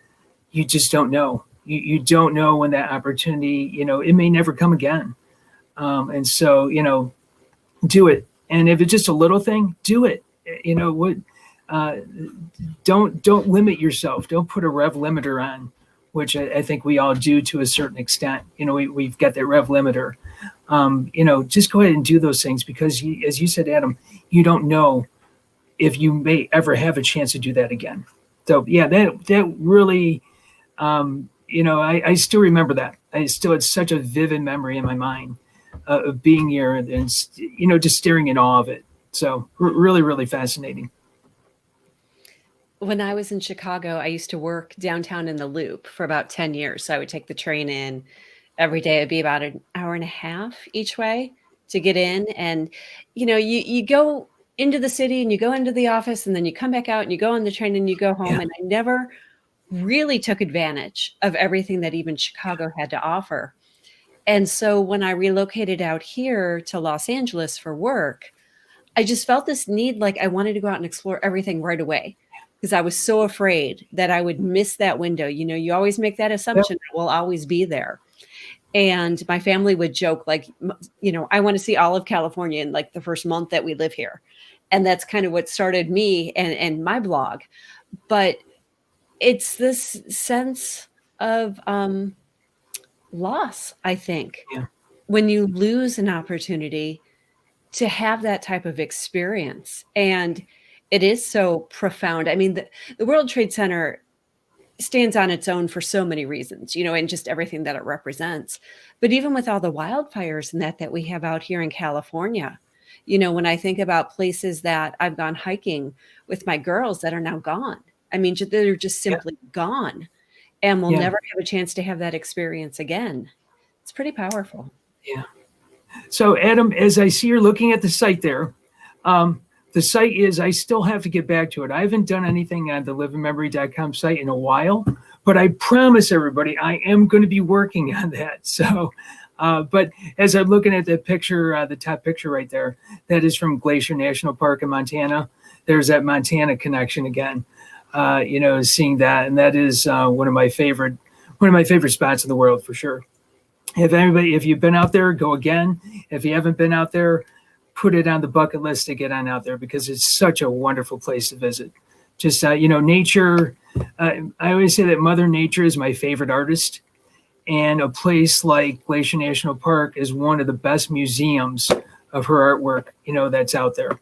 you just don't know. You don't know when that opportunity, it may never come again. And so, do it. And if it's just a little thing, do it. Don't limit yourself. Don't put a rev limiter on, which I think we all do to a certain extent. We've got that rev limiter. Just go ahead and do those things because, as you said, Adam, you don't know if you may ever have a chance to do that again. So yeah, that really, I still remember that. It's such a vivid memory in my mind of being here and just staring in awe of it. So really, really fascinating. When I was in Chicago, I used to work downtown in the Loop for about 10 years. So I would take the train in every day. It'd be about an hour and a half each way to get in. And, you go into the city and you go into the office and then you come back out and you go on the train and you go home. Yeah. And I never really took advantage of everything that even Chicago had to offer. And so when I relocated out here to Los Angeles for work, I just felt this need, like I wanted to go out and explore everything right away because I was so afraid that I would miss that window. You always make that assumption it will always be there. And my family would joke like, I want to see all of California in like the first month that we live here. And that's kind of what started me and my blog. But it's this sense of loss, I think, when you lose an opportunity to have that type of experience. And it is so profound. I mean, the World Trade Center stands on its own for so many reasons, and just everything that it represents. But even with all the wildfires and that we have out here in California, when I think about places that I've gone hiking with my girls that are now gone, I mean, they're just simply gone and we'll never have a chance to have that experience again. It's pretty powerful. Yeah. So Adam, as I see you're looking at the site there, the site is, I still have to get back to it. I haven't done anything on the liveinmemory.com site in a while, but I promise everybody I am going to be working on that. So, but as I'm looking at the picture, the top picture right there, that is from Glacier National Park in Montana. There's that Montana connection again, seeing that. And that is one of my favorite spots in the world for sure. If you've been out there, go again. If you haven't been out there, put it on the bucket list to get on out there because it's such a wonderful place to visit. Just, nature. I always say that Mother Nature is my favorite artist. And a place like Glacier National Park is one of the best museums of her artwork, that's out there.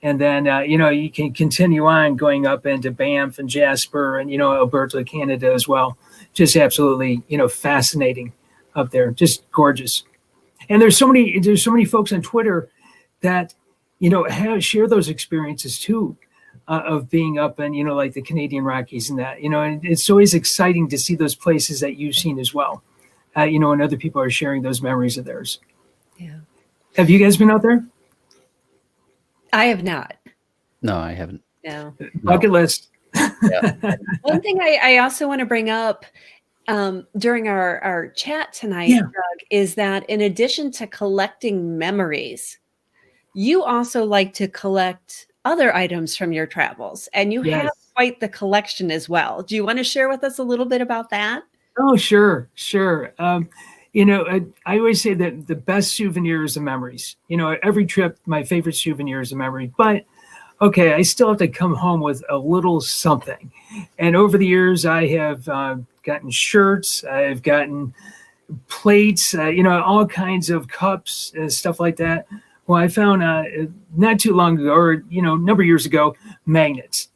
And then, you can continue on going up into Banff and Jasper and, Alberta, Canada as well. Just absolutely, fascinating up there. Just gorgeous. And there's so many folks on Twitter that, share those experiences too, of being up in, like the Canadian Rockies and that, and it's always exciting to see those places that you've seen as well, and other people are sharing those memories of theirs. Yeah. Have you guys been out there? I have not. No, I haven't. No. Bucket list. Yeah. One thing I also want to bring up during our chat tonight, Doug, is that in addition to collecting memories, you also like to collect other items from your travels, and you have quite the collection as well. Do you want to share with us a little bit about that? Oh, sure. I always say that the best souvenir is the memories. Every trip, my favorite souvenir is a memory. But okay, I still have to come home with a little something. And over the years, I have gotten shirts. I've gotten plates. All kinds of cups and stuff like that. Well, I found not too long ago, or a number of years ago, magnets.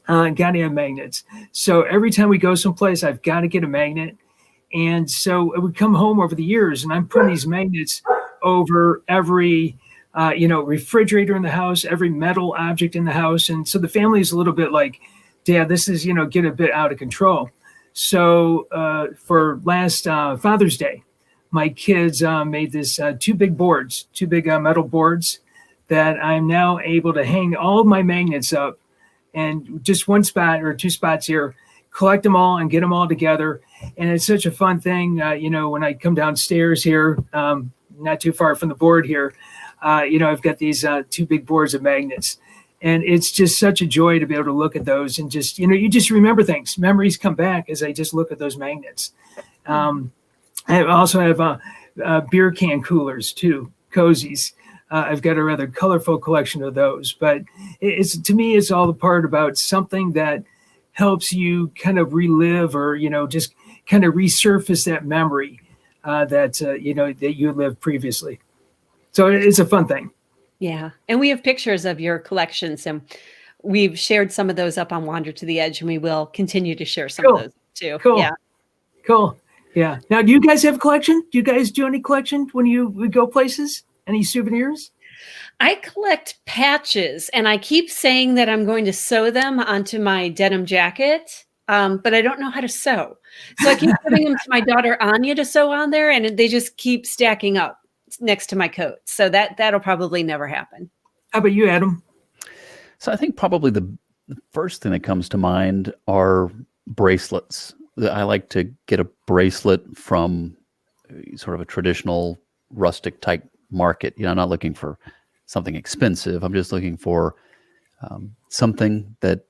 Got to have magnets. So every time we go someplace, I've got to get a magnet. And so it would come home over the years, and I'm putting these magnets over every, refrigerator in the house, every metal object in the house. And so the family is a little bit like, Dad, this is, get a bit out of control. So for last Father's Day, my kids made this two big metal boards that I'm now able to hang all of my magnets up, and just one spot or two spots here, collect them all and get them all together. And it's such a fun thing, when I come downstairs here, not too far from the board here, I've got these two big boards of magnets. And it's just such a joy to be able to look at those and just, you just remember things. Memories come back as I just look at those magnets. I also have beer can coolers too, cozies. I've got a rather colorful collection of those, but to me, it's all the part about something that helps you kind of relive or, just kind of resurface that memory that you lived previously. So it's a fun thing. Yeah. And we have pictures of your collections, and we've shared some of those up on Wander to the Edge, and we will continue to share some of those too. Cool. Yeah. Cool. Yeah. Now, do you guys have a collection? Do you guys do any collection when you would go places? Any souvenirs? I collect patches, and I keep saying that I'm going to sew them onto my denim jacket, but I don't know how to sew. So I keep giving them to my daughter Anya to sew on there, and they just keep stacking up next to my coat. So that'll probably never happen. How about you, Adam? So I think probably the first thing that comes to mind are bracelets. I like to get a bracelet from sort of a traditional rustic type market. I'm not looking for something expensive. I'm just looking for something that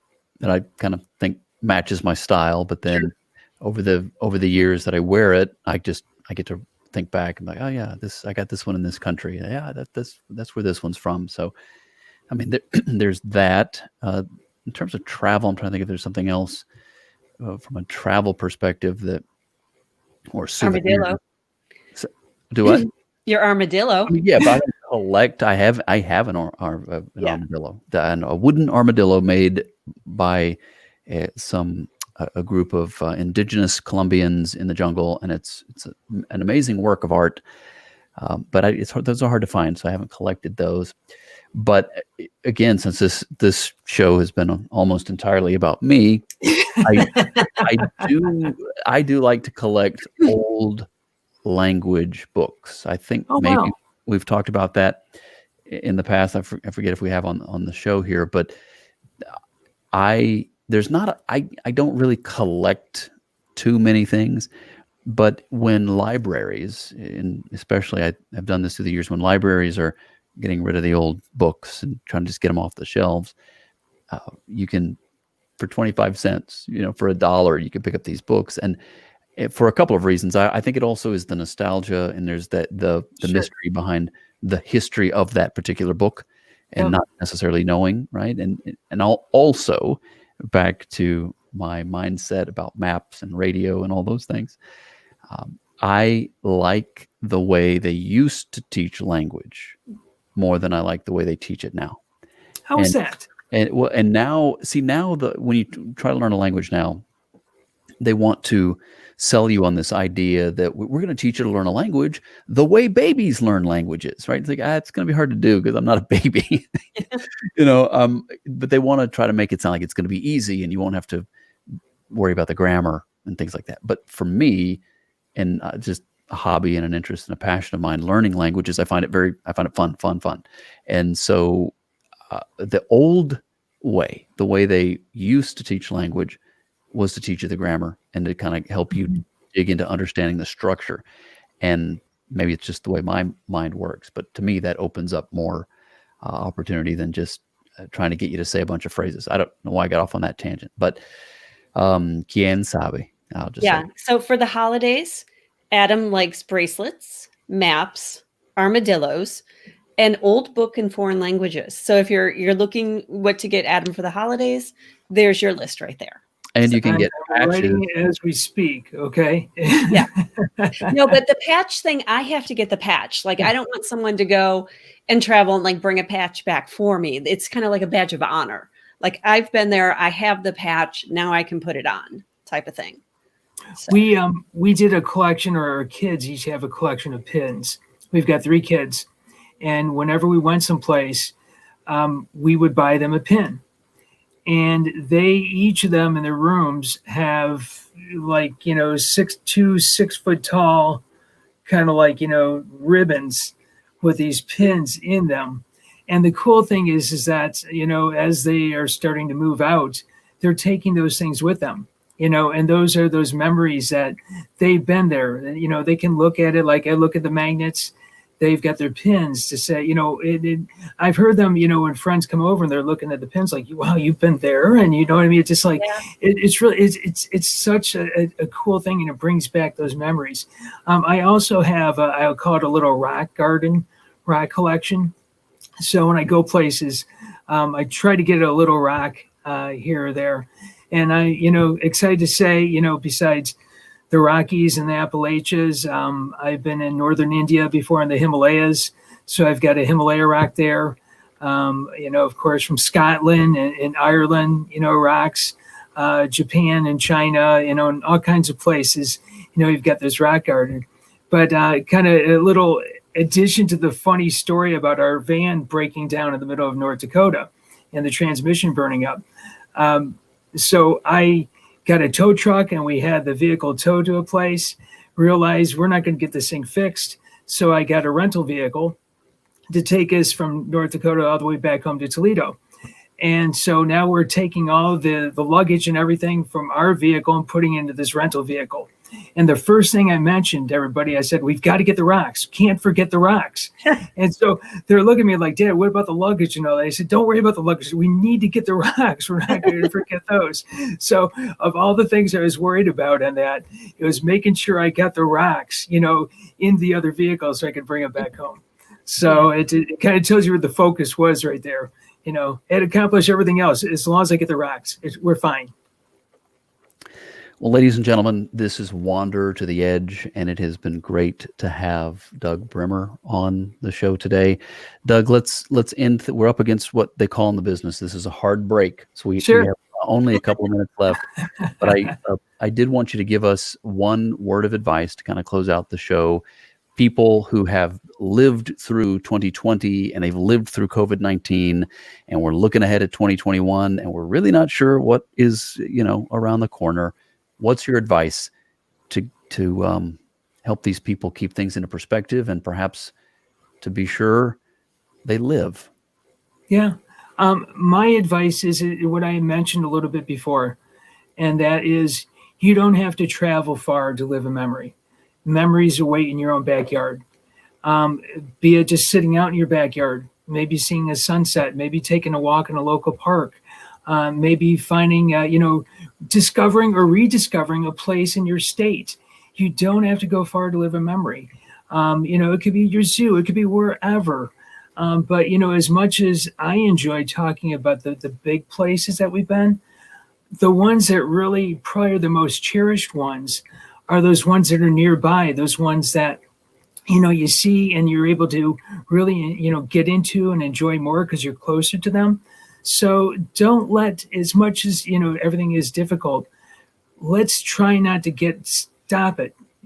I kind of think matches my style. But then over the years that I wear it, I get to think back and like, oh yeah, I got this one in this country. Yeah, that's where this one's from. So, I mean, there's that. In terms of travel, I'm trying to think if there's something else from a travel perspective or souvenir. Armadillo. Do what? Your armadillo. I mean, yeah, but I don't collect. I have an armadillo, and a wooden armadillo made by a group of indigenous Colombians in the jungle, and it's an amazing work of art. But those are hard to find, so I haven't collected those. But again, since this show has been almost entirely about me, I do like to collect old language books. I think maybe we've talked about that in the past. I forget if we have on the show here, but I don't really collect too many things. But when libraries, and especially I've done this through the years, when libraries are getting rid of the old books and trying to just get them off the shelves, you can, for 25 cents, for $1, you can pick up these books. And for a couple of reasons, I think it also is the nostalgia, and there's the mystery behind the history of that particular book and Yep. not necessarily knowing, right? And also back to my mindset about maps and radio and all those things. I like the way they used to teach language more than I like the way they teach it now. How is And that? and now, see, now when you try to learn a language now, they want to sell you on this idea that we're going to teach you to learn a language the way babies learn languages, right? It's like, it's going to be hard to do because I'm not a baby, but they want to try to make it sound like it's going to be easy and you won't have to worry about the grammar and things like that. But for me, and just a hobby and an interest and a passion of mine, learning languages, I find it fun. And so the old way, the way they used to teach language, was to teach you the grammar and to kind of help you dig into understanding the structure. And maybe it's just the way my mind works, but to me, that opens up more opportunity than just trying to get you to say a bunch of phrases. I don't know why I got off on that tangent, but quien sabe, I'll just Yeah. say. So for the holidays, Adam likes bracelets, maps, armadillos, and old book and foreign languages. So if you're looking what to get Adam for the holidays, there's your list right there. And you can I'm get writing patches. it as we speak. Okay. Yeah. No, but the patch thing, I have to get the patch. Like, Yeah. I don't want someone to go and travel and like bring a patch back for me. It's kind of like a badge of honor. Like, I've been there, I have the patch, now I can put it on, type of thing. So, We did a collection, or our kids each have a collection of pins. We've got 3 kids, and whenever we went someplace, we would buy them a pin. And they, each of them in their rooms, have like 6 foot tall, kind of like ribbons with these pins in them. And the cool thing is that as they are starting to move out, they're taking those things with them. And those are those memories that they've been there. They can look at it, like I look at the magnets. They've got their pins to say, I've heard them, when friends come over and they're looking at the pins, like, wow, you've been there. And you know what I mean? It's just like, yeah. it's really, it's such a cool thing, and it brings back those memories. I also have, I'll call it a little rock garden, rock collection. So when I go places, I try to get a little rock here or there. And I, excited to say, besides the Rockies and the Appalachians, I've been in northern India before, in the Himalayas. So I've got a Himalaya rock there. Of course, from Scotland and Ireland, rocks, Japan and China, and all kinds of places, you've got this rock garden. But kind of a little addition to the funny story about our van breaking down in the middle of North Dakota and the transmission burning up. So I got a tow truck, and we had the vehicle towed to a place, realized we're not going to get this thing fixed. So I got a rental vehicle to take us from North Dakota all the way back home to Toledo. And so now we're taking all the luggage and everything from our vehicle and putting it into this rental vehicle. And the first thing I mentioned to everybody, I said, we've got to get the rocks. Can't forget the rocks. And so they're looking at me like, Dad, what about the luggage and all that? I said, don't worry about the luggage. We need to get the rocks. We're not going to forget those. So of all the things I was worried about on that, it was making sure I got the rocks, in the other vehicle so I could bring them back home. So it kind of tells you where the focus was right there. It accomplished everything else. As long as I get the rocks, we're fine. Well, ladies and gentlemen, this is Wander to the Edge, and it has been great to have Doug Brimmer on the show today. Doug, let's end. We're up against what they call in the business. This is a hard break, so we have only a couple of minutes left. But I did want you to give us one word of advice to kind of close out the show. People who have lived through 2020 and they've lived through COVID-19, and we're looking ahead at 2021, and we're really not sure what is around the corner. What's your advice to help these people keep things into perspective and perhaps to be sure they live? Yeah. My advice is what I mentioned a little bit before, and that is you don't have to travel far to live a memory. Memories await in your own backyard. Be it just sitting out in your backyard, maybe seeing a sunset, maybe taking a walk in a local park, maybe finding, discovering or rediscovering a place in your state. You don't have to go far to live a memory. It could be your zoo, it could be wherever. But as much as I enjoy talking about the big places that we've been, the ones that really probably are the most cherished ones are those ones that are nearby, those ones that you see and you're able to really get into and enjoy more because you're closer to them. So don't let, as much as everything is difficult, let's try not to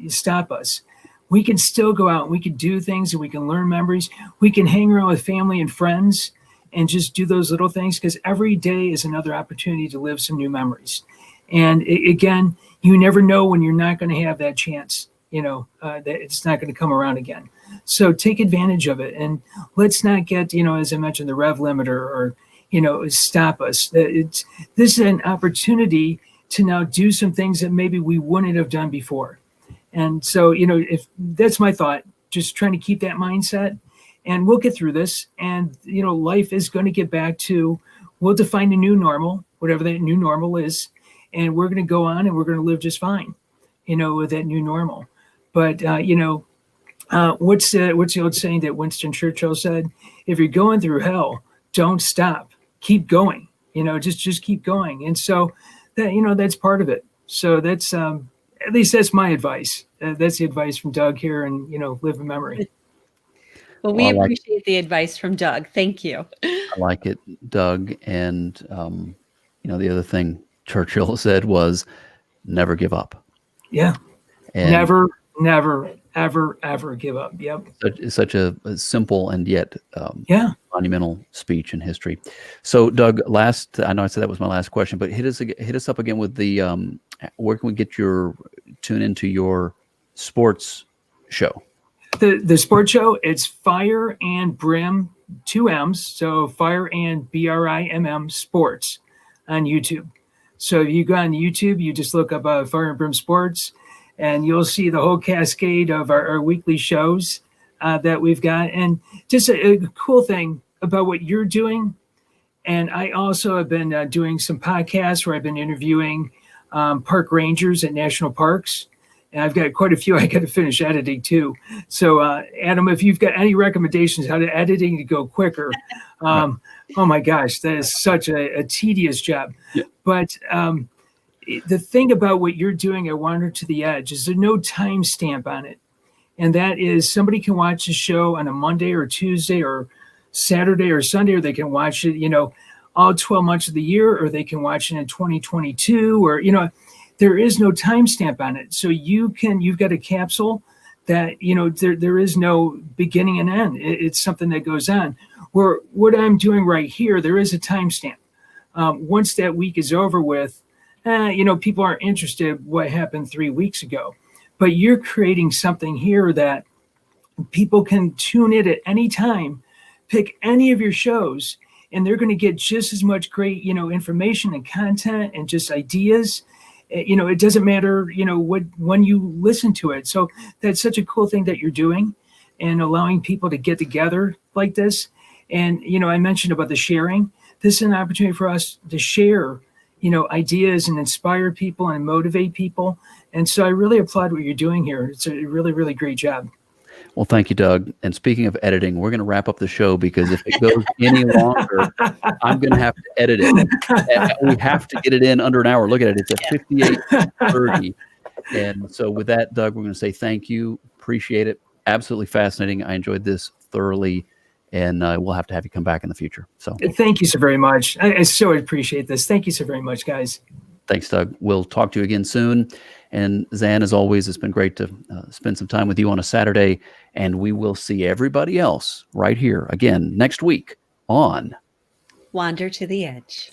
stop us. We can still go out and we can do things and we can learn memories. We can hang around with family and friends and just do those little things, because every day is another opportunity to live some new memories. And again, you never know when you're not going to have that chance, that it's not going to come around again. So take advantage of it. And let's not get, as I mentioned, the rev limiter or, stop us. This is an opportunity to now do some things that maybe we wouldn't have done before. And so, if that's my thought, just trying to keep that mindset, and we'll get through this. And, life is going to get back to, we'll define a new normal, whatever that new normal is. And we're going to go on and we're going to live just fine, with that new normal. But, what's the old saying that Winston Churchill said? If you're going through hell, don't stop, keep going, just keep going. And so that, that's part of it. So that's, at least that's my advice. That's the advice from Doug here, and, live in memory. Well, we appreciate the advice from Doug. Thank you. I like it, Doug. And, the other thing Churchill said was never give up. Yeah. And never, ever give up. Yep. Such a simple and yet monumental speech in history. So, Doug, I know I said that was my last question, but hit us up again with the where can we tune into your sports show? The sports show, it's Fire and Brim, 2 M's. So Fire and BRIMM Sports on YouTube. So if you go on YouTube, you just look up Fire and Brim Sports, and you'll see the whole cascade of our weekly shows that we've got. And just a cool thing about what you're doing. And I also have been doing some podcasts where I've been interviewing park rangers at national parks. And I've got quite a few I got to finish editing too. So, Adam, if you've got any recommendations how to editing to go quicker, oh my gosh, that is such a tedious job. Yeah. But the thing about what you're doing at Wander to the Edge is there's no timestamp on it. And that is, somebody can watch the show on a Monday or Tuesday or Saturday or Sunday, or they can watch it, all 12 months of the year, or they can watch it in 2022, or, there is no timestamp on it. So you've got a capsule that, there is no beginning and end. It's something that goes on. Where what I'm doing right here, there is a timestamp. Once that week is over with, people aren't interested what happened 3 weeks ago. But you're creating something here that people can tune in at any time, pick any of your shows, and they're going to get just as much great, information and content and just ideas. It doesn't matter, when you listen to it. So that's such a cool thing that you're doing, and allowing people to get together like this. And, I mentioned about the sharing. This is an opportunity for us to share, ideas and inspire people and motivate people. And so I really applaud what you're doing here. It's a really, really great job. Well, thank you, Doug. And speaking of editing, we're going to wrap up the show, because if it goes any longer, I'm going to have to edit it. And we have to get it in under an hour. Look at it. It's at 58:30. And so with that, Doug, we're going to say thank you. Appreciate it. Absolutely fascinating. I enjoyed this thoroughly, and we'll have to have you come back in the future. So thank you so very much. I so appreciate this. Thank you so very much, guys. Thanks, Doug. We'll talk to you again soon. And Zan, as always, it's been great to spend some time with you on a Saturday. And we will see everybody else right here again next week on Wander to the Edge.